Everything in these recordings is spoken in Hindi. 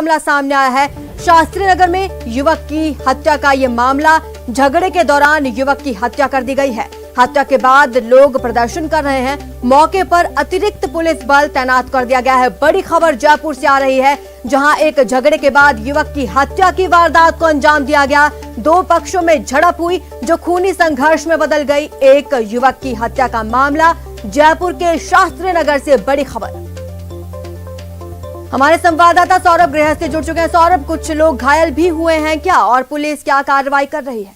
मामला सामने आया है। शास्त्री नगर में युवक की हत्या का ये मामला, झगड़े के दौरान युवक की हत्या कर दी गई है। हत्या के बाद लोग प्रदर्शन कर रहे हैं। मौके पर अतिरिक्त पुलिस बल तैनात कर दिया गया है। बड़ी खबर जयपुर से आ रही है, जहां एक झगड़े के बाद युवक की हत्या की वारदात को अंजाम दिया गया। दो पक्षों में झड़प हुई, जो खूनी संघर्ष में बदल गई। एक युवक की हत्या का मामला, जयपुर के शास्त्री नगर से बड़ी खबर। हमारे संवाददाता सौरभ गृहस्थी जुड़ चुके हैं। सौरभ, कुछ लोग घायल भी हुए हैं क्या, और पुलिस क्या कार्रवाई कर रही है?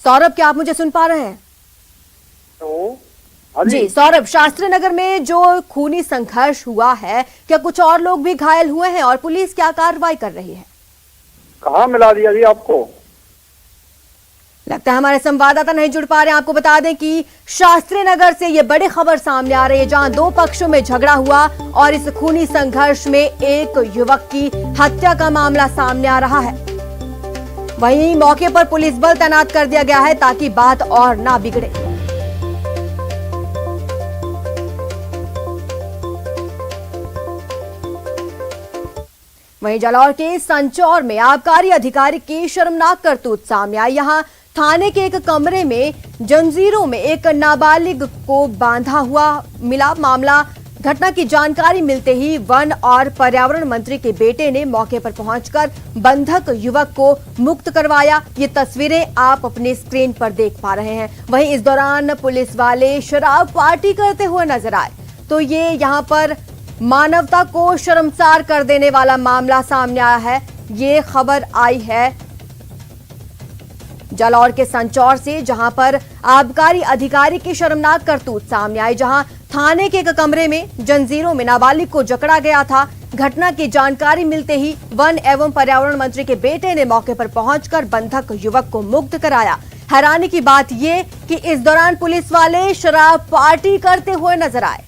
सौरभ, क्या आप मुझे सुन पा रहे हैं? जी सौरभ, शास्त्री नगर में जो खूनी संघर्ष हुआ है, क्या कुछ और लोग भी घायल हुए हैं, और पुलिस क्या कार्रवाई कर रही है? कहाँ मिला दिया जी आपको? लगता है हमारे संवाददाता नहीं जुड़ पा रहे हैं। आपको बता दें कि शास्त्री नगर से ये बड़ी खबर सामने आ रही है, जहां दो पक्षों में झगड़ा हुआ और इस खूनी संघर्ष में एक युवक की हत्या का मामला सामने आ रहा है। वहीं मौके पर पुलिस बल तैनात कर दिया गया है, ताकि बात और ना बिगड़े। वहीं जालौर के संचौर में आबकारी अधिकारी की शर्मनाक करतूत सामने आई। यहां थाने के एक कमरे में जंजीरों में एक नाबालिग को बांधा हुआ मिला। मामला, घटना की जानकारी मिलते ही वन और पर्यावरण मंत्री के बेटे ने मौके पर पहुंचकर बंधक युवक को मुक्त करवाया। ये तस्वीरें आप अपनी स्क्रीन पर देख पा रहे हैं। वहीं इस दौरान पुलिस वाले शराब पार्टी करते हुए नजर आए। तो ये यहाँ पर मानवता को शर्मसार कर देने वाला मामला सामने आया है। ये खबर आई है जालौर के संचौर से, जहां पर आबकारी अधिकारी की शर्मनाक करतूत सामने आई। जहां थाने के एक कमरे में जंजीरों में नाबालिग को जकड़ा गया था। घटना की जानकारी मिलते ही वन एवं पर्यावरण मंत्री के बेटे ने मौके पर पहुंचकर बंधक युवक को मुक्त कराया। हैरानी की बात यह कि इस दौरान पुलिस वाले शराब पार्टी करते हुए नजर आए।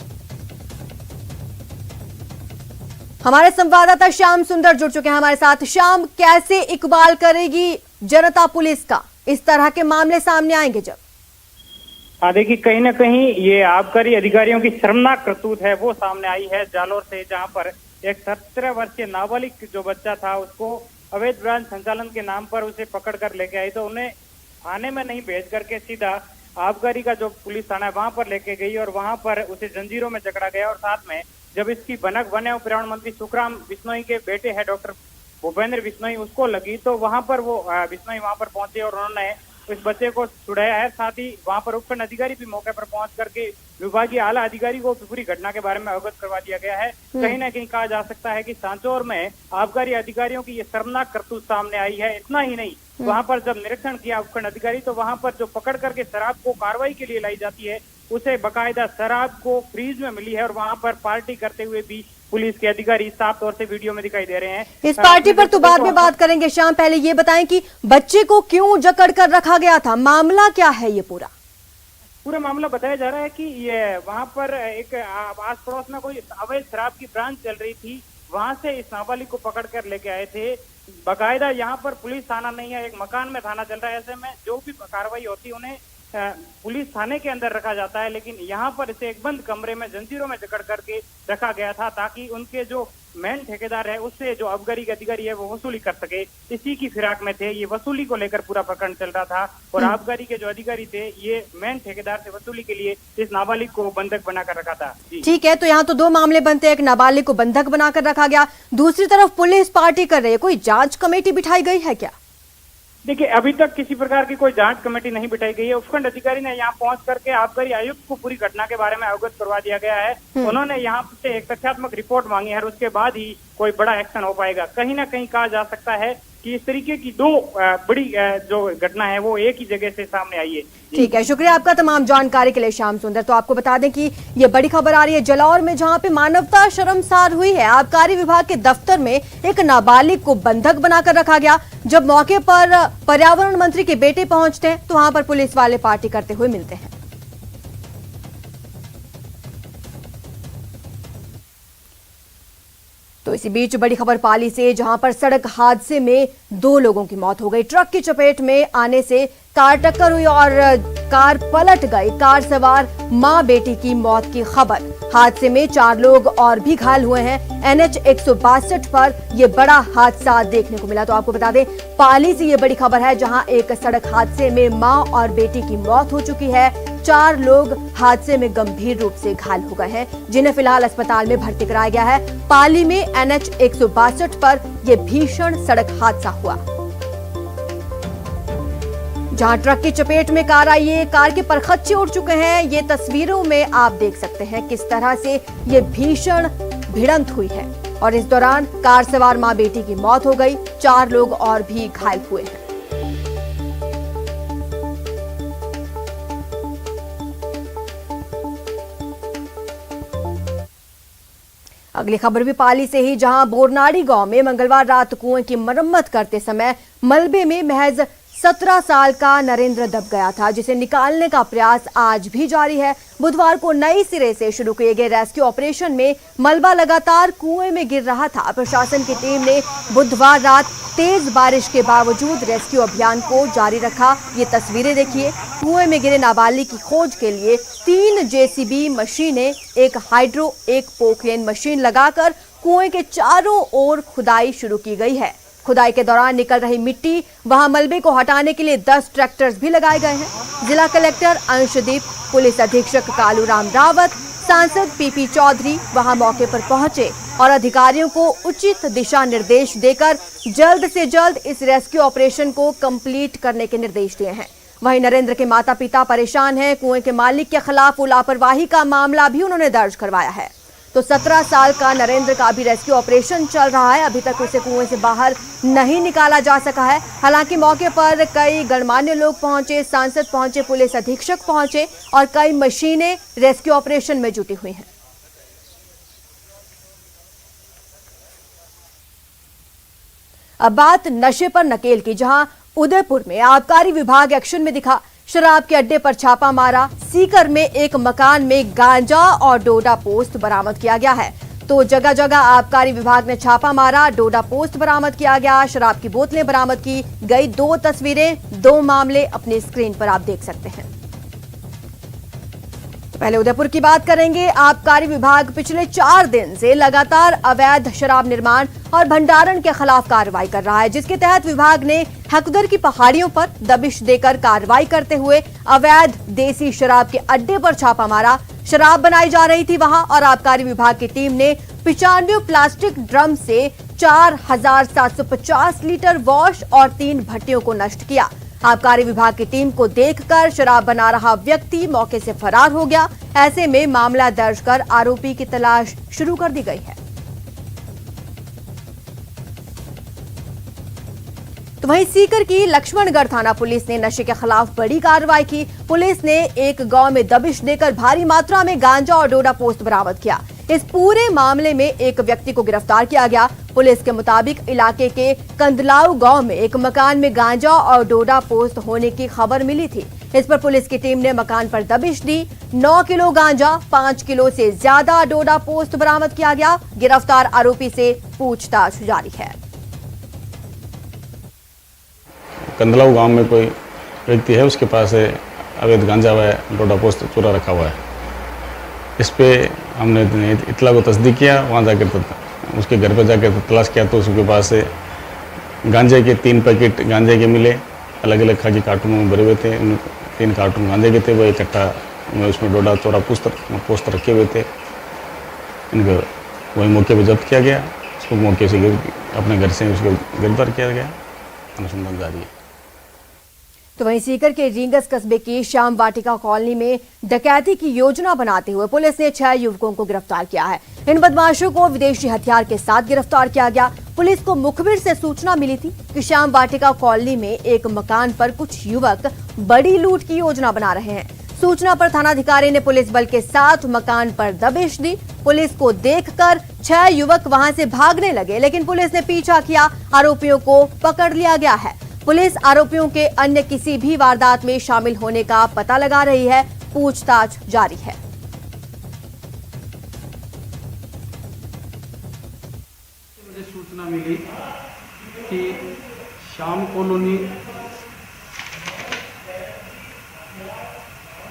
हमारे संवाददाता श्याम सुंदर जुड़ चुके हैं हमारे साथ। श्याम, कैसे इकबाल करेगी जनता पुलिस का, इस तरह के मामले सामने आएंगे जब? हाँ, देखिए, कहीं ना कहीं ये आबकारी अधिकारियों की शर्मनाक करतूत है वो सामने आई है जालौर से, जहां पर एक 17 वर्षीय नाबालिग जो बच्चा था, उसको अवैध ब्रांच संचालन के नाम पर उसे पकड़ कर लेके आई। तो उन्हें थाने में नहीं भेज करके सीधा आबकारी का जो पुलिस थाना है वहां पर लेके गई, और वहां पर उसे जंजीरों में जकड़ा गया। और साथ में जब इसकी भनक वन एवं पर्यावरण मंत्री सुखराम बिश्नोई के बेटे हैं डॉक्टर भूपेंद्र बिश्नोई, उसको लगी, तो वहां पर वो बिश्नोई वहां पर पहुंचे और उन्होंने इस बच्चे को छुड़ाया है। साथ ही वहां पर उपखंड अधिकारी भी मौके पर पहुंच करके विभागीय आला अधिकारी को पूरी घटना के बारे में अवगत करवा दिया गया है। कहीं ना कहीं कहा जा सकता है कि सांचौर में आबकारी अधिकारियों की ये शर्मनाक करतूत सामने आई है। इतना ही नहीं, वहां पर जब निरीक्षण किया उपखंड अधिकारी, तो वहां पर जो पकड़ करके शराब को कार्रवाई के लिए लाई जाती है, उसे बकायदा शराब को फ्रीज में मिली है। और वहां पर पार्टी करते हुए भी पुलिस के अधिकारी साफ तौर से वीडियो में दिखाई दे रहे हैं। इस पार्टी पर तो बाद में बात करेंगे। श्याम, पहले ये बताएं कि बच्चे को क्यों जकड़ कर रखा गया था, मामला क्या है? ये पूरा मामला बताया जा रहा है कि ये वहां पर एक आस पड़ोस में कोई अवैध शराब की ब्रांच चल रही थी, वहां से इस नाबालिग को पकड़ कर लेके आए थे। बकायदा यहाँ पर पुलिस थाना नहीं है, एक मकान में थाना चल रहा है। ऐसे में जो भी कार्रवाई होती है उन्हें पुलिस थाने के अंदर रखा जाता है, लेकिन यहाँ पर इसे एक बंद कमरे में जंजीरों में जकड़ करके रखा गया था, ताकि उनके जो मेन ठेकेदार है उससे जो आबकारी के अधिकारी है वो वसूली कर सके। इसी की फिराक में थे, ये वसूली को लेकर पूरा प्रकरण चल रहा था। और आबकारी के जो अधिकारी थे, ये मेन ठेकेदार से वसूली के लिए इस नाबालिग को बंधक बनाकर रखा था। ठीक है, तो यहाँ तो दो मामले बनते हैं, एक नाबालिग को बंधक बनाकर रखा गया, दूसरी तरफ पुलिस पार्टी कर रही है। कोई जांच कमेटी बिठाई गई है क्या? देखिए, अभी तक किसी प्रकार की कोई जांच कमेटी नहीं बिठाई गई है। उपखंड अधिकारी ने यहाँ पहुंच करके आबकारी आयुक्त को पूरी घटना के बारे में अवगत करवा दिया गया है। उन्होंने यहाँ से एक तथ्यात्मक रिपोर्ट मांगी है, और उसके बाद ही कोई बड़ा एक्शन हो पाएगा। कहीं ना कहीं कहा जा सकता है कि इस तरीके की दो बड़ी जो घटना है वो एक ही जगह से सामने आई है। ठीक है, शुक्रिया आपका तमाम जानकारी के लिए श्याम सुंदर। तो आपको बता दें कि ये बड़ी खबर आ रही है जालौर में, जहां पे मानवता शर्मसार हुई है। आबकारी विभाग के दफ्तर में एक नाबालिग को बंधक बनाकर रखा गया। जब मौके पर पर्यावरण मंत्री के बेटे पहुंचते हैं, तो वहां पर पुलिस वाले पार्टी करते हुए मिलते हैं। तो इसी बीच बड़ी खबर पाली से, जहां पर सड़क हादसे में 2 लोगों की मौत हो गई। ट्रक की चपेट में आने से कार टक्कर हुई और कार पलट गई। कार सवार मां बेटी की मौत की खबर। हादसे में 4 लोग और भी घायल हुए हैं। NH 162 पर यह बड़ा हादसा देखने को मिला। तो आपको बता दें, पाली से ये बड़ी खबर है, जहां एक सड़क हादसे में मां और बेटी की मौत हो चुकी है। 4 लोग हादसे में गंभीर रूप से घायल हो गए हैं, जिन्हें फिलहाल अस्पताल में भर्ती कराया गया है। पाली में NH 162 पर यह भीषण सड़क हादसा हुआ, जहां ट्रक की चपेट में कार आई है। कार के परखच्चे उड़ चुके हैं। ये तस्वीरों में आप देख सकते हैं किस तरह से ये भीषण भिड़ंत हुई है, और इस दौरान कार सवार मां बेटी की मौत हो गई। 4 लोग और भी घायल हुए हैं। अगली खबर भी पाली से ही, जहां बोरनाड़ी गांव में मंगलवार रात कुएं की मरम्मत करते समय मलबे में महज 17 साल का नरेंद्र दब गया था, जिसे निकालने का प्रयास आज भी जारी है। बुधवार को नए सिरे से शुरू किए गए रेस्क्यू ऑपरेशन में मलबा लगातार कुएं में गिर रहा था। प्रशासन की टीम ने बुधवार रात तेज बारिश के बावजूद रेस्क्यू अभियान को जारी रखा। ये तस्वीरें देखिए, कुएं में गिरे नाबालिग की खोज के लिए 3 JCB मशीनें, एक हाइड्रो, एक पोकलेन मशीन लगाकर कुएं के चारों ओर खुदाई शुरू की गई है। खुदाई के दौरान निकल रही मिट्टी, वहां मलबे को हटाने के लिए 10 ट्रैक्टर्स भी लगाए गए हैं। जिला कलेक्टर अंशदीप, पुलिस अधीक्षक कालूराम रावत, सांसद PP चौधरी वहां मौके पर पहुंचे और अधिकारियों को उचित दिशा निर्देश देकर जल्द से जल्द इस रेस्क्यू ऑपरेशन को कंप्लीट करने के निर्देश दिए हैं। वहीं नरेंद्र के माता पिता परेशान हैं। कुएं के मालिक के खिलाफ लापरवाही का मामला भी उन्होंने दर्ज करवाया है। तो 17 साल का नरेंद्र का अभी रेस्क्यू ऑपरेशन चल रहा है। अभी तक उसे कुएं से बाहर नहीं निकाला जा सका है। हालांकि मौके पर कई गणमान्य लोग पहुंचे, सांसद पहुंचे, पुलिस अधीक्षक पहुंचे और कई मशीनें रेस्क्यू ऑपरेशन में जुटी हुई हैं। अब बात नशे पर नकेल की, जहां उदयपुर में आबकारी विभाग एक्शन में दिखा। शराब के अड्डे पर छापा मारा। सीकर में एक मकान में गांजा और डोडा पोस्त बरामद किया गया है। तो जगह जगह आबकारी विभाग ने छापा मारा, डोडा पोस्त बरामद किया गया, शराब की बोतलें बरामद की गई। 2 तस्वीरें, 2 मामले अपनी स्क्रीन पर आप देख सकते हैं। पहले उदयपुर की बात करेंगे। आबकारी विभाग पिछले 4 दिन से लगातार अवैध शराब निर्माण और भंडारण के खिलाफ कार्रवाई कर रहा है, जिसके तहत विभाग ने हकदर की पहाड़ियों पर दबिश देकर कार्रवाई करते हुए अवैध देसी शराब के अड्डे पर छापा मारा। शराब बनाई जा रही थी वहां, और आबकारी विभाग की टीम ने 95 प्लास्टिक ड्रम से 4750 लीटर वॉश और 3 भट्टियों को नष्ट किया। आबकारी विभाग की टीम को देखकर शराब बना रहा व्यक्ति मौके से फरार हो गया। ऐसे में मामला दर्ज कर आरोपी की तलाश शुरू कर दी गई है। तो वहीं सीकर की लक्ष्मणगढ़ थाना पुलिस ने नशे के खिलाफ बड़ी कार्रवाई की। पुलिस ने एक गांव में दबिश देकर भारी मात्रा में गांजा और डोडा पोस्त बरामद किया। इस पूरे मामले में एक व्यक्ति को गिरफ्तार किया गया। पुलिस के मुताबिक इलाके के कंदलाऊ गांव में एक मकान में गांजा और डोडा पोस्त होने की खबर मिली थी। इस पर पुलिस की टीम ने मकान पर दबिश दी। 9 किलो गांजा, 5 किलो से ज्यादा डोडा पोस्त बरामद किया गया। गिरफ्तार आरोपी से पूछताछ जारी है। कंदलाऊ गांव में कोई व्यक्ति है, उसके पास अवैध गांजा व डोडा पोस्त चुरा रखा हुआ है। इस पे हमने इतला को तस्दीक किया। वहाँ जाकर उसके घर पर जाकर तलाश किया तो उसके पास गांजे के 3 पैकेट गांजे के मिले। अलग अलग खाकी कार्टूनों में भरे हुए थे। 3 कार्टून गांजे के थे, वो इकट्ठा उसमें डोडा चोरा पोस्त रखे हुए थे। इनको वही मौके पर जब्त किया गया। उसको मौके से अपने घर से उसको गिरफ्तार किया गया। अनुसंधान जारी है। तो वहीं सीकर के रींगस कस्बे की श्याम वाटिका कॉलोनी में डकैती की योजना बनाते हुए पुलिस ने 6 युवकों को गिरफ्तार किया है। इन बदमाशों को विदेशी हथियार के साथ गिरफ्तार किया गया। पुलिस को मुखबिर से सूचना मिली थी कि श्याम वाटिका कॉलोनी में एक मकान पर कुछ युवक बड़ी लूट की योजना बना रहे हैं। सूचना पर थानाधिकारी ने पुलिस बल के साथ मकान पर दबिश दी। पुलिस को देखकर 6 युवक वहां से भागने लगे, लेकिन पुलिस ने पीछा किया। आरोपियों को पकड़ लिया गया है। पुलिस आरोपियों के अन्य किसी भी वारदात में शामिल होने का पता लगा रही है। पूछताछ जारी है। मुझे सूचना मिली कि श्याम कॉलोनी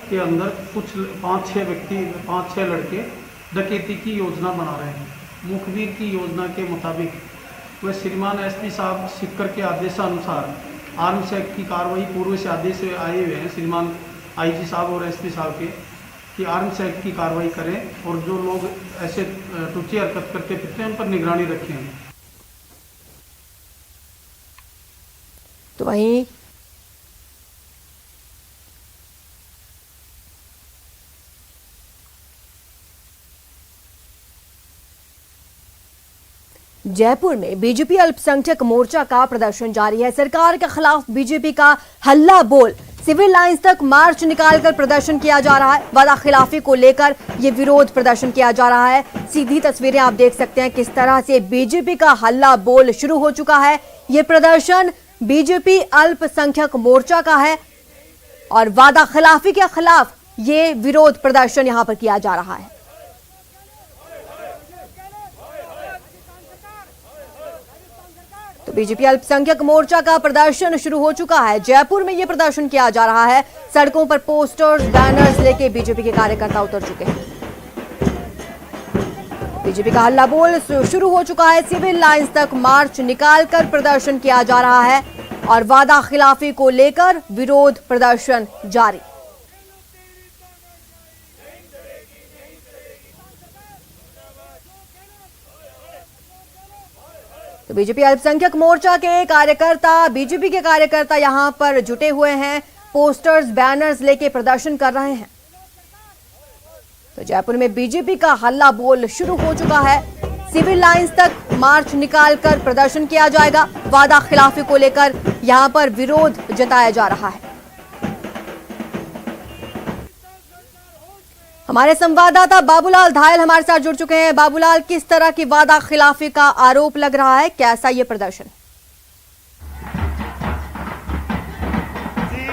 के अंदर कुछ 5-6 लड़के डकैती की योजना बना रहे हैं। मुखबिर की योजना के मुताबिक वह श्रीमान एसपी साहब सिक्कर के आदेशानुसार आर्म्स एक्ट की कार्रवाई पूर्व से आदेश आए हुए हैं श्रीमान आईजी साहब और एसपी साहब के कि आर्म्स एक्ट की कार्रवाई करें और जो लोग ऐसे टुच्ची हरकत करके फिरते हैं उन पर निगरानी रखें। तो वहीं जयपुर में बीजेपी अल्पसंख्यक मोर्चा का प्रदर्शन जारी है। सरकार के खिलाफ बीजेपी का हल्ला बोल, सिविल लाइंस तक मार्च निकालकर प्रदर्शन किया जा रहा है। वादा खिलाफी को लेकर ये विरोध प्रदर्शन किया जा रहा है। सीधी तस्वीरें आप देख सकते हैं किस तरह से बीजेपी का हल्ला बोल शुरू हो चुका है। ये प्रदर्शन बीजेपी अल्पसंख्यक मोर्चा का है और वादा खिलाफी के खिलाफ ये विरोध प्रदर्शन यहां पर किया जा रहा है। तो बीजेपी अल्पसंख्यक मोर्चा का प्रदर्शन शुरू हो चुका है। जयपुर में यह प्रदर्शन किया जा रहा है। सड़कों पर पोस्टर्स, बैनर्स लेके बीजेपी के कार्यकर्ता उतर चुके हैं। बीजेपी का हल्ला बोल शुरू हो चुका है। सिविल लाइंस तक मार्च निकालकर प्रदर्शन किया जा रहा है और वादा खिलाफी को लेकर विरोध प्रदर्शन जारी। तो बीजेपी अल्पसंख्यक मोर्चा के कार्यकर्ता, बीजेपी के कार्यकर्ता यहां पर जुटे हुए हैं, पोस्टर्स, बैनर्स लेके प्रदर्शन कर रहे हैं। तो जयपुर में बीजेपी का हल्ला बोल शुरू हो चुका है। सिविल लाइंस तक मार्च निकालकर प्रदर्शन किया जाएगा। वादा खिलाफी को लेकर यहां पर विरोध जताया जा रहा है। हमारे संवाददाता बाबूलाल धायल हमारे साथ जुड़ चुके हैं। बाबूलाल, किस तरह की वादा खिलाफी का आरोप लग रहा है, कैसा ये प्रदर्शन? जी,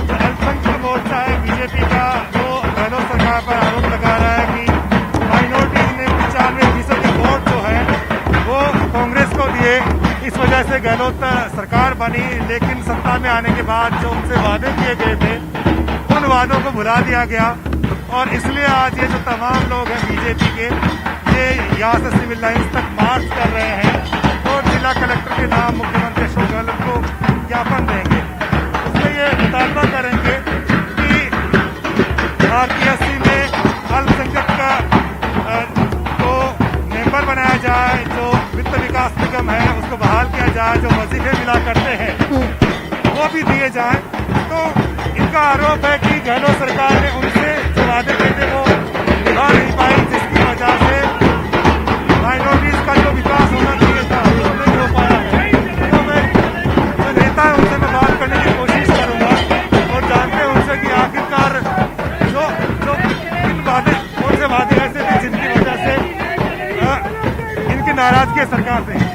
जो अल्पसंख्यक मोर्चा है बीजेपी का, वो गहलोत सरकार पर आरोप लगा रहा है कि माइनॉरिटीज ने 95% के वोट जो है वो कांग्रेस को दिए, इस वजह से गहलोत सरकार बनी। लेकिन सत्ता में आने के बाद जो उनसे वादे किए गए थे उन वादों को भुला दिया गया और इसलिए आज ये जो तमाम लोग हैं बीजेपी के, ये यहाँ से सिविल लाइंस तक मार्च कर रहे हैं और जिला कलेक्टर के नाम मुख्यमंत्री अशोक गहलोत को ज्ञापन देंगे। उसमें ये मुतालबा करेंगे कि आरपीएससी में अल्पसंख्यक का को मेंबर बनाया जाए, जो वित्त विकास निगम है उसको बहाल किया जाए, जो वजीफे मिला करते हैं वो भी दिए जाए। तो इनका आरोप है कि गहलोत सरकार ने उनसे जो वादे किए थे वो निभा नहीं पाई, जिसकी वजह से माइनॉरिटीज का जो विकास होना चाहिए था वो नहीं हो पाया है। तो मैं जो नेता है उनसे मैं बात करने की कोशिश करूंगा और जानते हैं उनसे कि आखिरकार जो इन वादे कौन से वादे ऐसे थे जिनकी वजह से इनकी नाराजगी है सरकार से।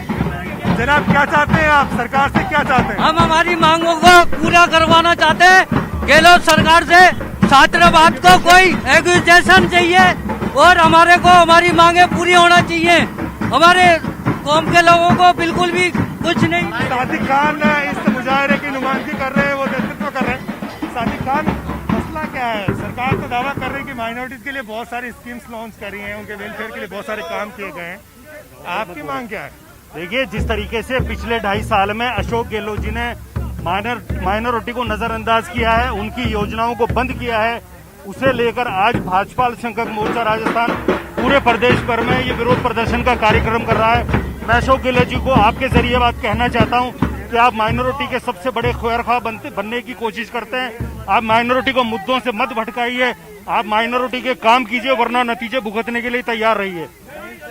जनाब, क्या चाहते हैं आप, सरकार से क्या चाहते हैं? हम हमारी मांगों को पूरा करवाना चाहते हैं। गहलोत सरकार से छात्रावाद को कोई एग्रीजेशन चाहिए और हमारे को हमारी मांगे पूरी होना चाहिए। हमारे कौम के लोगों को बिल्कुल भी कुछ नहीं। सादिक खान इस मुजाहरे की नुमाइंदगी कर रहे हैं, वो नेतृत्व कर रहे हैं। सादिक खान, मसला क्या है? सरकार तो दावा कर रही है कि माइनॉरिटीज के लिए बहुत सारी स्कीम्स लॉन्च करी हैं, उनके वेलफेयर के लिए बहुत सारे काम किए गए हैं। आपकी मांग क्या है? देखिए, जिस तरीके से पिछले 2.5 साल में अशोक गहलोत जी ने माइनॉरिटी को नजरअंदाज किया है, उनकी योजनाओं को बंद किया है, उसे लेकर आज भाजपा अल्पसंख्यक मोर्चा राजस्थान पूरे प्रदेश भर में ये विरोध प्रदर्शन का कार्यक्रम कर रहा है। मैं अशोक गहलोत जी को आपके जरिए बात कहना चाहता हूं कि आप माइनॉरिटी के सबसे बड़े ख्वाह बनने की कोशिश करते हैं। आप माइनॉरिटी को मुद्दों से मत भटकाइए, आप माइनॉरिटी के काम कीजिए, वरना नतीजे भुगतने के लिए तैयार रहिए।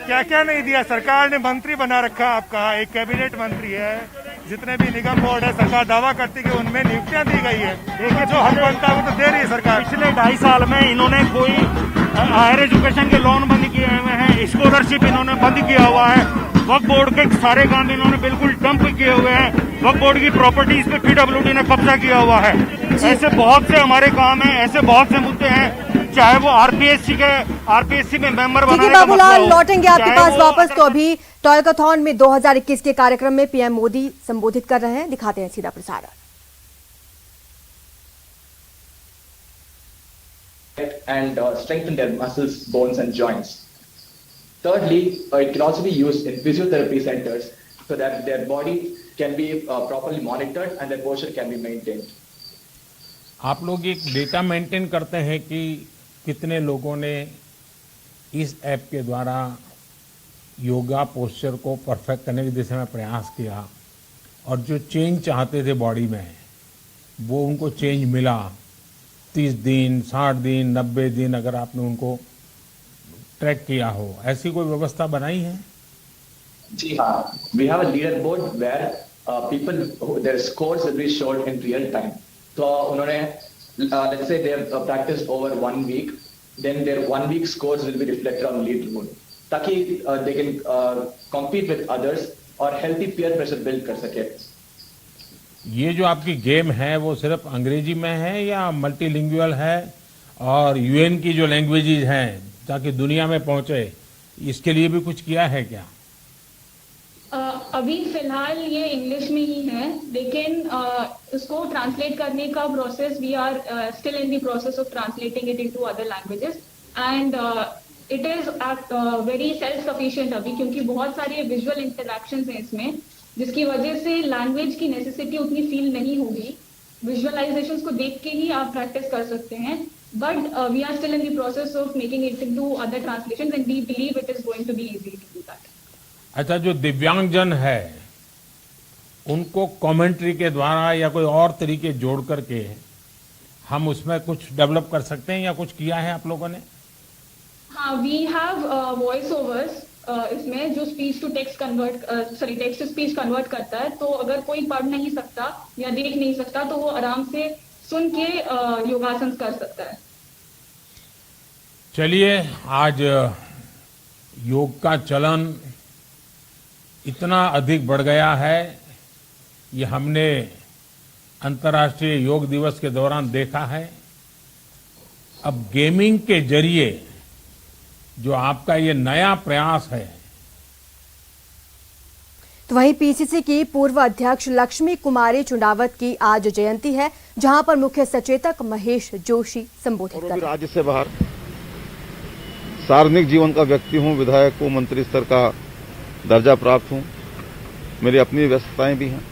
क्या क्या नहीं दिया? सरकार ने मंत्री बना रखा आपका, एक कैबिनेट मंत्री है, जितने भी निगम बोर्ड है सरकार दावा करती है कि उनमें नियुक्तियां दी गई है। देखिए, जो हक बनता है वो तो दे रही है सरकार। पिछले 2.5 साल में इन्होंने कोई हायर एजुकेशन के लोन बंद किए हुए हैं, स्कॉलरशिप इन्होंने बंद किया हुआ है, वक्फ बोर्ड के सारे काम इन्होंने बिल्कुल डंप किए हुए हैं, वक्फ बोर्ड की प्रॉपर्टीज पे पीडब्ल्यूडी ने कब्जा किया हुआ है। ऐसे बहुत से हमारे काम है, ऐसे बहुत से मुद्दे हैं, चाहे वो आरपीएससी में मेंबर बनाने का बाबूलाल, लौटेंगे आपके पास वापस। तो अभी टॉयकथॉन में 2021 के कार्यक्रम में पीएम मोदी संबोधित कर रहे हैं, दिखाते हैं सीधा प्रसारण। and strengthen their muscles, bones, and joints. Thirdly, it can also be used in physiotherapy centers so that their body can be properly monitored and their posture can be maintained. आप लोग एक डेटा मेंटेन करते हैं कि कितने लोगों ने इस ऐप के द्वारा योगा पोस्चर को परफेक्ट करने की दिशा में प्रयास किया और जो चेंज चाहते थे बॉडी में वो उनको चेंज मिला? 30 दिन, 60 दिन, 90 दिन अगर आपने उनको ट्रैक किया हो, ऐसी कोई व्यवस्था बनाई है? जी हाँ, we have a leaderboard where people their scores will be shown in real time. तो उन्होंने let's say they have practiced over 1 week, then their 1 week scores will be reflected on leaderboard ताकि they can compete with others और healthy peer pressure build कर सके। ये जो आपकी गेम है वो सिर्फ अंग्रेजी में है या मल्टीलिंगुअल है और यूएन की जो लैंग्वेजेज हैं ताकि दुनिया में पहुंचे, इसके लिए भी कुछ किया है क्या? अभी फिलहाल ये इंग्लिश में ही है, लेकिन इसको ट्रांसलेट करने का process we are still in the process of translating it into other languages and it is very self sufficient अभी, क्योंकि बहुत सारे विजुअल इंटरैक्शंस हैं इसमें, जिसकी वजह से लैंग्वेज की नेसेसिटी उतनी फील नहीं होगी। विजुअलाइजेशंस को देख के ही आप प्रैक्टिस कर सकते हैं, but we are still in the process of making it into other translations and we believe it is going to be easy to do that. अच्छा, जो दिव्यांगजन है उनको कमेंट्री के द्वारा या कोई और तरीके जोड़ करके हम उसमें कुछ डेवलप कर सकते हैं या कुछ किया है आप लोगों ने? हाँ, वी हैव वॉइस ओवर्स इसमें जो speech to text text to speech convert करता है, तो अगर कोई पढ़ नहीं सकता या देख नहीं सकता तो वो आराम से सुन के योगासन कर सकता है। चलिए, आज योग का चलन इतना अधिक बढ़ गया है, ये हमने अंतर्राष्ट्रीय योग दिवस के दौरान देखा है। अब गेमिंग के जरिए जो आपका ये नया प्रयास है। तो वहीं पीसीसी की पूर्व अध्यक्ष लक्ष्मी कुमारी चुंडावत की आज जयंती है, जहां पर मुख्य सचेतक महेश जोशी संबोधित कर राज्य से बाहर सार्वजनिक जीवन का व्यक्ति हूं, विधायक हूं, मंत्री स्तर का दर्जा प्राप्त हूं, मेरी अपनी व्यस्तताएं भी हैं,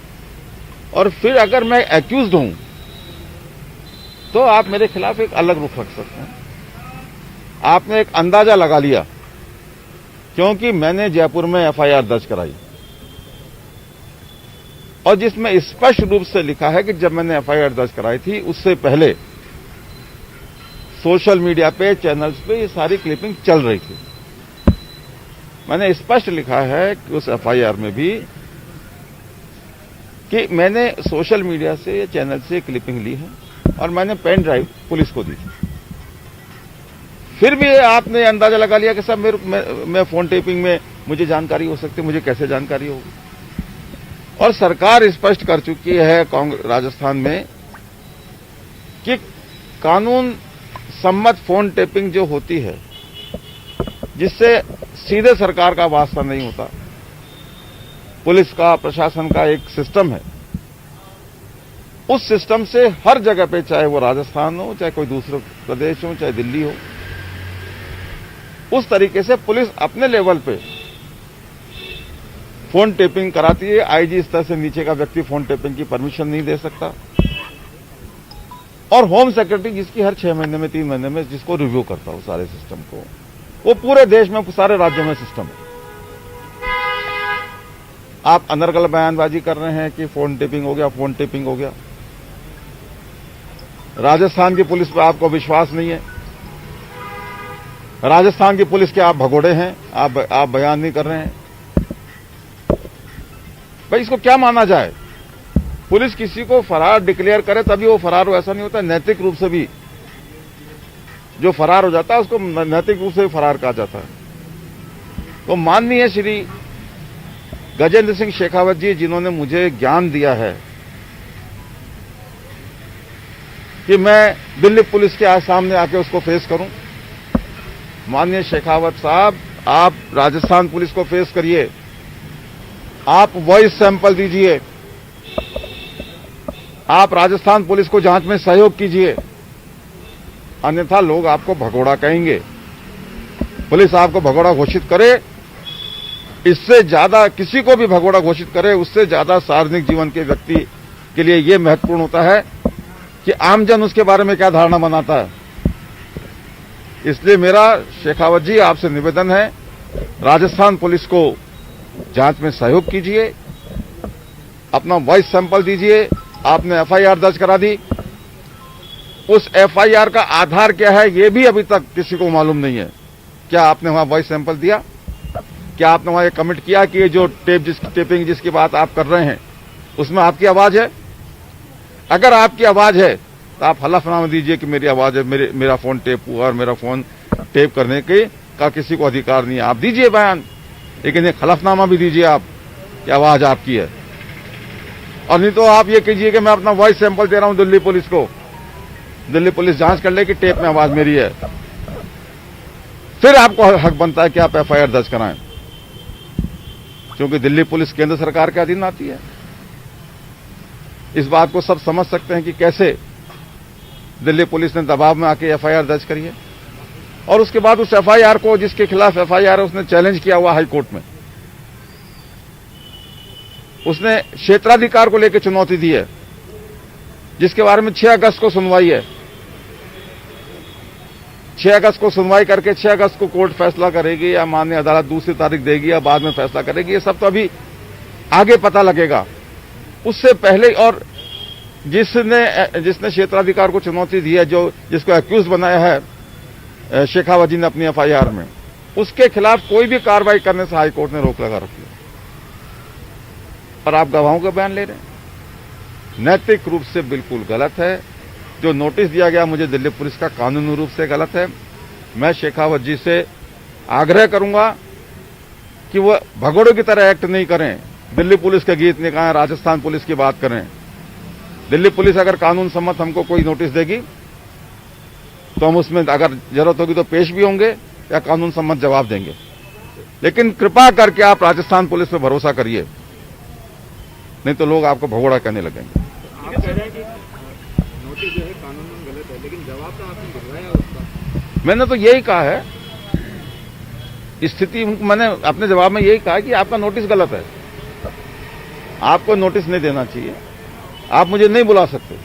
और फिर अगर मैं एक्यूज्ड हूं तो आप मेरे खिलाफ एक अलग रुख रख सकते हैं। आपने एक अंदाजा लगा लिया क्योंकि मैंने जयपुर में एफआईआर दर्ज कराई और जिसमें स्पष्ट रूप से लिखा है कि जब मैंने एफआईआर दर्ज कराई थी उससे पहले सोशल मीडिया पे, चैनल्स पे ये सारी क्लिपिंग चल रही थी। मैंने स्पष्ट लिखा है कि उस एफआईआर में भी कि मैंने सोशल मीडिया से या चैनल से क्लिपिंग ली है और मैंने पेन ड्राइव पुलिस को दी थी। फिर भी आपने अंदाजा लगा लिया कि सब मैं फोन टेपिंग में मुझे जानकारी हो सकती है। मुझे कैसे जानकारी होगी? और सरकार स्पष्ट कर चुकी है राजस्थान में कि कानून सम्मत फोन टेपिंग जो होती है, जिससे सीधे सरकार का वास्ता नहीं होता, पुलिस का, प्रशासन का एक सिस्टम है, उस सिस्टम से हर जगह पे, चाहे वो राजस्थान हो, चाहे कोई दूसरा प्रदेश हो, चाहे दिल्ली हो, उस तरीके से पुलिस अपने लेवल पे फोन टेपिंग कराती है। आईजी स्तर से नीचे का व्यक्ति फोन टेपिंग की परमिशन नहीं दे सकता, और होम सेक्रेटरी जिसकी हर 6 महीने में, 3 महीने में जिसको रिव्यू करता हो सारे सिस्टम को, वो पूरे देश में, सारे राज्यों में सिस्टम है। आप अनर्गल बयानबाजी कर रहे हैं कि फोन टेपिंग हो गया, फोन टेपिंग हो गया। राजस्थान की पुलिस पर आपको विश्वास नहीं है। राजस्थान की पुलिस के आप भगोड़े हैं, आप बयान नहीं कर रहे हैं। भाई, इसको क्या माना जाए? पुलिस किसी को फरार डिक्लेयर करे तभी वो फरार हो, ऐसा नहीं होता। नैतिक रूप से भी जो फरार हो जाता है उसको नैतिक रूप से भी फरार कहा जाता है। तो माननीय श्री गजेंद्र सिंह शेखावत जी, जिन्होंने मुझे ज्ञान दिया है कि मैं दिल्ली पुलिस के आज सामने आके उसको फेस करूं, माननीय शेखावत साहब, आप राजस्थान पुलिस को फेस करिए, आप वॉइस सैंपल दीजिए, आप राजस्थान पुलिस को जांच में सहयोग कीजिए, अन्यथा लोग आपको भगोड़ा कहेंगे। पुलिस आपको भगोड़ा घोषित करे, इससे ज्यादा किसी को भी भगोड़ा घोषित करे, उससे ज्यादा सार्वजनिक जीवन के व्यक्ति के लिए यह महत्वपूर्ण होता है कि आमजन उसके बारे में क्या धारणा बनाता है। इसलिए मेरा शेखावत जी आपसे निवेदन है, राजस्थान पुलिस को जांच में सहयोग कीजिए, अपना वॉइस सैंपल दीजिए। आपने एफआईआर दर्ज करा दी, उस एफआईआर का आधार क्या है यह भी अभी तक किसी को मालूम नहीं है। क्या आपने वहां वॉइस सैंपल दिया? क्या आपने वहां ये कमिट किया कि ये जो टेपिंग जिसकी बात आप कर रहे हैं उसमें आपकी आवाज है? अगर आपकी आवाज है तो आप हलफनामा दीजिए कि मेरी आवाज है, मेरा फोन टेप हुआ और मेरा फोन टेप करने का किसी को अधिकार नहीं है। आप दीजिए बयान, लेकिन एक हलफनामा भी दीजिए आप कि आवाज आपकी है। और नहीं तो आप ये कीजिए कि मैं अपना वॉइस सैंपल दे रहा हूं दिल्ली पुलिस को, दिल्ली पुलिस जांच कर ले कि टेप में आवाज मेरी है, फिर आपको हक बनता है कि आप एफआईआर दर्ज कराएं, क्योंकि दिल्ली पुलिस केंद्र सरकार के अधीन आती है। इस बात को सब समझ सकते हैं कि कैसे दिल्ली पुलिस ने दबाव में आके एफआईआर दर्ज करी है, और उसके बाद उस एफआईआर को, जिसके खिलाफ एफआईआर है, उसने चैलेंज किया हुआ हाई कोर्ट में। उसने क्षेत्राधिकार को लेकर चुनौती दी है, जिसके बारे में 6 अगस्त को सुनवाई है। 6 अगस्त को सुनवाई करके 6 अगस्त को कोर्ट फैसला करेगी या माननीय अदालत दूसरी तारीख देगी या बाद में फैसला करेगी, ये सब तो अभी आगे पता लगेगा। उससे पहले, और जिसने क्षेत्राधिकार को चुनौती दी है, जिसको एक्यूज बनाया है शेखावत जी ने अपनी एफआईआर में, उसके खिलाफ कोई भी कार्रवाई करने से हाईकोर्ट ने रोक लगा रखी है। और आप गवाहों का बयान ले रहे हैं, नैतिक रूप से बिल्कुल गलत है। जो नोटिस दिया गया मुझे दिल्ली पुलिस का कानूनी रूप से गलत है। मैं शेखावत जी से आग्रह करूंगा कि वो भगोड़ों की तरह एक्ट नहीं करें, दिल्ली पुलिस के गीत नहीं गाएं, राजस्थान पुलिस की बात करें। दिल्ली पुलिस अगर कानून सम्मत हमको कोई नोटिस देगी तो हम उसमें अगर जरूरत होगी तो पेश भी होंगे या कानून सम्मत जवाब देंगे, लेकिन कृपा करके आप राजस्थान पुलिस पर भरोसा करिए, नहीं तो लोग आपको भगोड़ा कहने लगेंगे। आप कह रहे हैं कि नोटिस जो है कानून में गलत है, लेकिन जवाब तो आपने दिलवाया उसका। मैंने तो यही कहा है, स्थिति मैंने अपने जवाब में यही कहा कि आपका नोटिस गलत है, आपको नोटिस नहीं देना चाहिए, आप मुझे नहीं बुला सकते।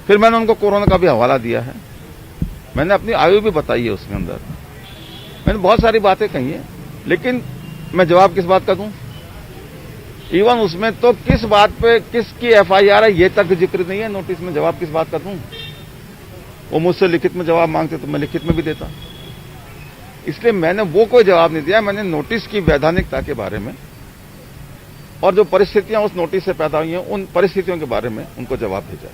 फिर मैंने उनको कोरोना का भी हवाला दिया है, मैंने अपनी आयु भी बताई है, उसके अंदर मैंने बहुत सारी बातें कही हैं, लेकिन मैं जवाब किस बात का दूं? इवन उसमें तो किस बात पे किसकी एफआईआर है ये तक जिक्र नहीं है नोटिस में, जवाब किस बात का दूं? वो मुझसे लिखित में जवाब मांगते तो मैं लिखित में भी देता, इसलिए मैंने वो कोई जवाब नहीं दिया। मैंने नोटिस की वैधानिकता के बारे में और जो परिस्थितियां उस नोटिस से पैदा हुई हैं उन परिस्थितियों के बारे में उनको जवाब भेजा।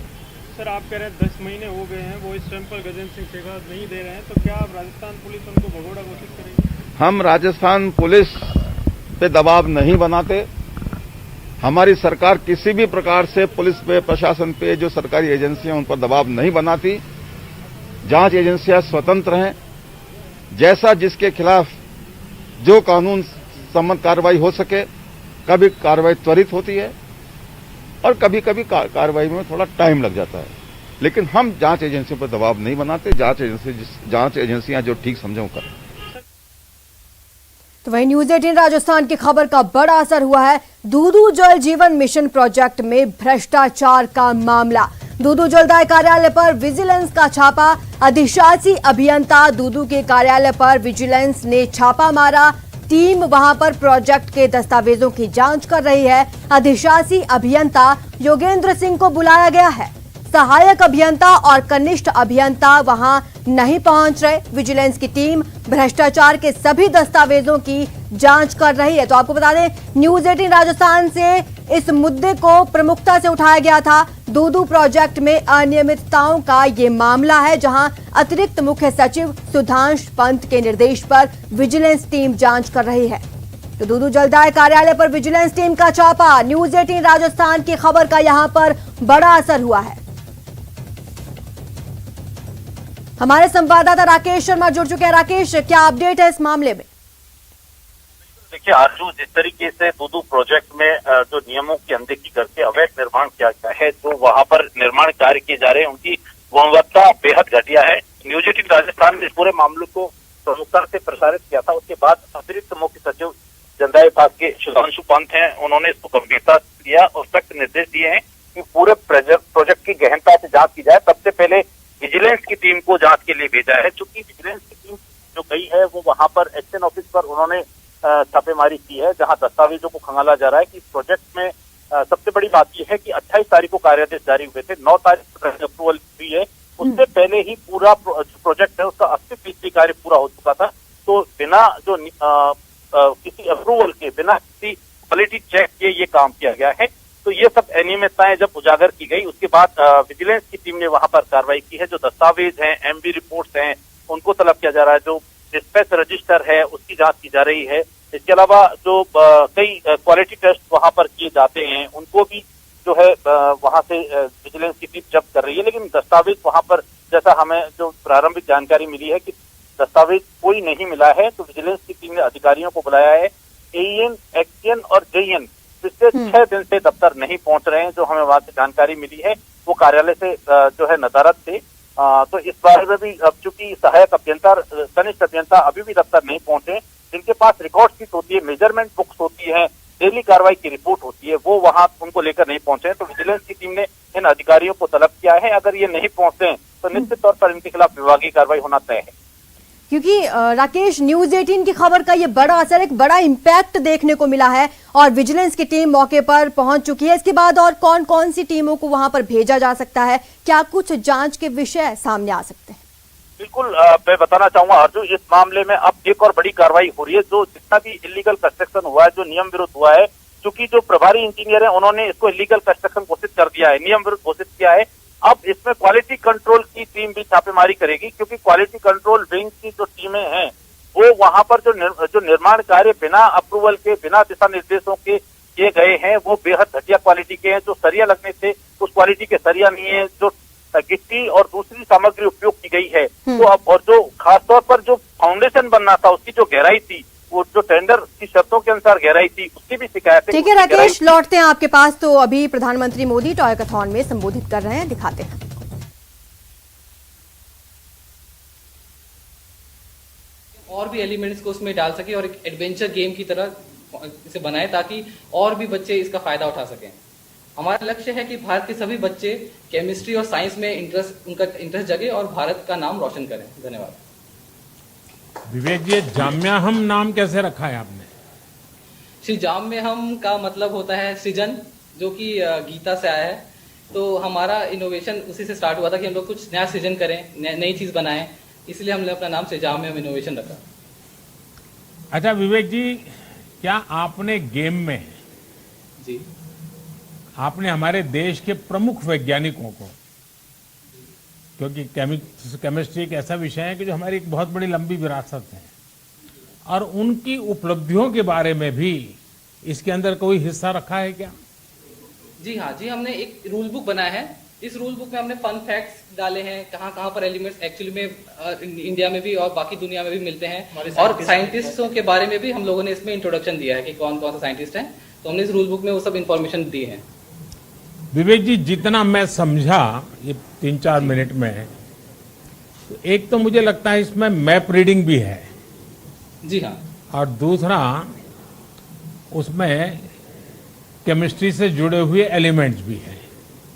सर, आप कह रहे हैं 10 महीने हो गए हैं, वो इस सैंपल गजेंद्र सिंह शेखावत नहीं दे रहे हैं, तो क्या आप राजस्थान पुलिस उनको भगोड़ा घोषित करेगी? हम राजस्थान पुलिस पे दबाव नहीं बनाते। हमारी सरकार किसी भी प्रकार से पुलिस पे, प्रशासन पे, जो सरकारी एजेंसियां उन पर दबाव नहीं बनाती। जांच एजेंसियां स्वतंत्र हैं, जैसा जिसके खिलाफ जो कानून सम्मत कार्रवाई हो सके, कभी कार्रवाई त्वरित होती है और कभी कभी कार्रवाई में थोड़ा टाइम लग जाता है, लेकिन हम जांच एजेंसियों पर दबाव नहीं बनाते। जांच एजेंसियां जो ठीक समझें करें। तो वहीं न्यूज 18 राजस्थान की खबर का बड़ा असर हुआ है दूदू जल जीवन मिशन प्रोजेक्ट में भ्रष्टाचार का मामला। दूदू जलदाय कार्यालय पर विजिलेंस का छापा। अधिशासी अभियंता दूदू के कार्यालय पर विजिलेंस ने छापा मारा। टीम वहां पर प्रोजेक्ट के दस्तावेजों की जांच कर रही है। अधिशासी अभियंता योगेंद्र सिंह को बुलाया गया है। सहायक अभियंता और कनिष्ठ अभियंता वहां नहीं पहुंच रहे। विजिलेंस की टीम भ्रष्टाचार के सभी दस्तावेजों की जांच कर रही है। तो आपको बता दें, न्यूज 18 राजस्थान से इस मुद्दे को प्रमुखता से उठाया गया था। दूदू प्रोजेक्ट में अनियमितताओं का ये मामला है, जहां अतिरिक्त मुख्य सचिव सुधांश पंत के निर्देश पर विजिलेंस टीम जांच कर रही है। तो दूदू जलदाय कार्यालय पर विजिलेंस टीम का छापा। न्यूज 18 राजस्थान की खबर का यहां पर बड़ा असर हुआ है। हमारे संवाददाता राकेश शर्मा जुड़ चुके हैं। राकेश, क्या अपडेट है इस मामले में? देखिए आरजू, जिस तरीके से दूदू प्रोजेक्ट में जो नियमों की अनदेखी करके अवैध निर्माण किया गया है, जो वहां पर निर्माण कार्य किए जा रहे हैं, उनकी गुणवत्ता बेहद घटिया है। न्यूज 18 राजस्थान ने इस पूरे मामले को प्रमुखता से प्रसारित किया था। उसके बाद अतिरिक्त मुख्य सचिव जनदाय विभाग के सुधांशु पंत हैं, उन्होंने इसको गंभीरता से लिया और सख्त निर्देश दिए हैं कि पूरे प्रोजेक्ट की गहनता से जांच की जाए। सबसे पहले विजिलेंस की टीम को जांच के लिए भेजा है। चूंकि विजिलेंस की टीम जो गई है वो वहां पर एक्शन ऑफिस पर उन्होंने छापेमारी की है, जहां दस्तावेजों को खंगाला जा रहा है कि प्रोजेक्ट में सबसे बड़ी बात यह है कि 28 तारीख को कार्यादेश जारी हुए थे, 9 तारीख को अप्रूवल हुई है। उससे पहले ही पूरा प्रोजेक्ट है उसका 80% कार्य पूरा हो चुका था। तो बिना जो किसी अप्रूवल के, बिना किसी क्वालिटी चेक के ये काम किया गया है। तो ये सब अनियमितताएं जब उजागर की गई, उसके बाद विजिलेंस की टीम ने वहां पर कार्रवाई की है। जो दस्तावेज हैं, एमबी रिपोर्ट्स हैं, उनको तलब किया जा रहा है। जो डिस्पैच रजिस्टर है उसकी जांच की जा रही है। इसके अलावा जो कई क्वालिटी टेस्ट वहां पर किए जाते हैं उनको भी जो है वहां से विजिलेंस की टीम जब्त कर रही है। लेकिन दस्तावेज वहां पर, जैसा हमें जो प्रारंभिक जानकारी मिली है कि दस्तावेज कोई नहीं मिला है, तो विजिलेंस की टीम ने अधिकारियों को बुलाया है। एईएन, एक्सीएन और जेईएन पिछले 6 दिन से दफ्तर नहीं पहुंच रहे हैं। जो हमें वहां से जानकारी मिली है वो कार्यालय से जो है नदारद थे। तो इस बारे में भी अब चूंकि सहायक अभियंता, कनिष्ठ अभियंता अभी भी दफ्तर नहीं पहुंचे, जिनके पास रिकॉर्ड शीट होती है, मेजरमेंट बुक्स होती है, डेली कार्रवाई की रिपोर्ट होती है, वो वहां उनको लेकर नहीं पहुंचे हैं। तो विजिलेंस की टीम ने इन अधिकारियों को तलब किया है। अगर ये नहीं पहुंचते हैं तो निश्चित तौर पर इनके खिलाफ विभागीय कार्रवाई होना तय है। क्योंकि राकेश, न्यूज 18 की खबर का ये बड़ा असर, एक बड़ा इम्पैक्ट देखने को मिला है और विजिलेंस की टीम मौके पर पहुंच चुकी है। इसके बाद और कौन कौन सी टीमों को वहां पर भेजा जा सकता है? क्या कुछ जांच के विषय सामने आ सकते हैं? बिल्कुल, मैं बताना चाहूंगा अर्जुन, इस मामले में अब एक और बड़ी कार्रवाई हो रही है। जो जितना भी इलीगल कंस्ट्रक्शन हुआ है, जो नियम विरुद्ध हुआ है, क्योंकि जो प्रभारी इंजीनियर है उन्होंने इसको इलीगल कंस्ट्रक्शन घोषित कर दिया है, नियम विरुद्ध घोषित किया है। अब इसमें क्वालिटी कंट्रोल की टीम भी छापेमारी करेगी, क्योंकि क्वालिटी कंट्रोल विंग की जो टीमें हैं वो वहां पर जो निर्माण कार्य बिना अप्रूवल के, बिना दिशा निर्देशों के किए गए हैं, वो बेहद घटिया क्वालिटी के हैं। जो सरिया लगने थे उस क्वालिटी के सरिया नहीं है, जो गिट्टी और दूसरी सामग्री उपयोग की गई है। तो अब और जो खासतौर पर जो फाउंडेशन बनना था उसकी जो गहराई थी, वो जो टेंडर की शर्तों के अनुसार गहराई थी, उसकी भी शिकायत है। ठीक है राकेश, लौटते हैं आपके पास। तो अभी प्रधानमंत्री मोदी टॉयकथॉन में संबोधित कर रहे हैं, दिखाते हैं। और भी एलिमेंट्स को उसमें डाल सके और एक एडवेंचर गेम की तरह इसे बनाए, ताकि और भी बच्चे इसका फायदा उठा सकें। हमारा लक्ष्य है कि भारत के सभी बच्चे केमिस्ट्री और साइंस में उनका इंटरेस्ट जगे और भारत का नाम रोशन करें। धन्यवाद। विवेक जी, जाम्याहम नाम कैसे रखा है आपने? श्री जाम्याहम का मतलब होता है सृजन, जो कि गीता से आया है। तो हमारा इनोवेशन उसी से स्टार्ट हुआ था कि हम लोग कुछ नया सृजन करें, नई चीज बनाएं, इसलिए हमने अपना नाम से जाम्याहम इनोवेशन रखा। अच्छा विवेक जी, क्या आपने गेम में जी आपने हमारे देश के प्रमुख वैज्ञानिकों को, क्योंकि केमिस्ट्री एक ऐसा विषय है कि जो हमारी एक बहुत बड़ी लंबी विरासत है, और उनकी उपलब्धियों के बारे में भी इसके अंदर कोई हिस्सा रखा है क्या? जी हाँ जी, हमने एक रूल बुक बनाया है। इस रूल बुक में हमने फन फैक्ट्स डाले हैं, कहाँ पर एलिमेंट्स एक्चुअली में इंडिया में भी और बाकी दुनिया में भी मिलते हैं, और साइंटिस्टों के बारे में भी हम लोगों ने इसमें इंट्रोडक्शन दिया है कि कौन कौन से साइंटिस्ट हैं। तो हमने इस रूल बुक में वो सब इन्फॉर्मेशन दी है। विवेक जी, जितना मैं समझा ये 3-4 मिनट में, तो एक तो मुझे लगता है इसमें मैप रीडिंग भी है। जी हाँ। और दूसरा उसमें केमिस्ट्री से जुड़े हुए एलिमेंट्स भी हैं।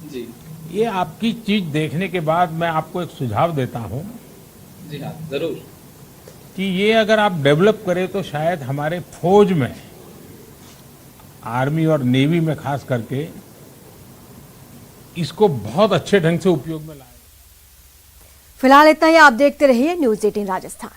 जी। ये आपकी चीज देखने के बाद मैं आपको एक सुझाव देता हूं। जी हाँ, जरूर। कि ये अगर आप डेवलप करें तो शायद हमारे फौज में, आर्मी और नेवी में खास करके, इसको बहुत अच्छे ढंग से उपयोग में लाए। फिलहाल इतना ही। आप देखते रहिए न्यूज 18 राजस्थान।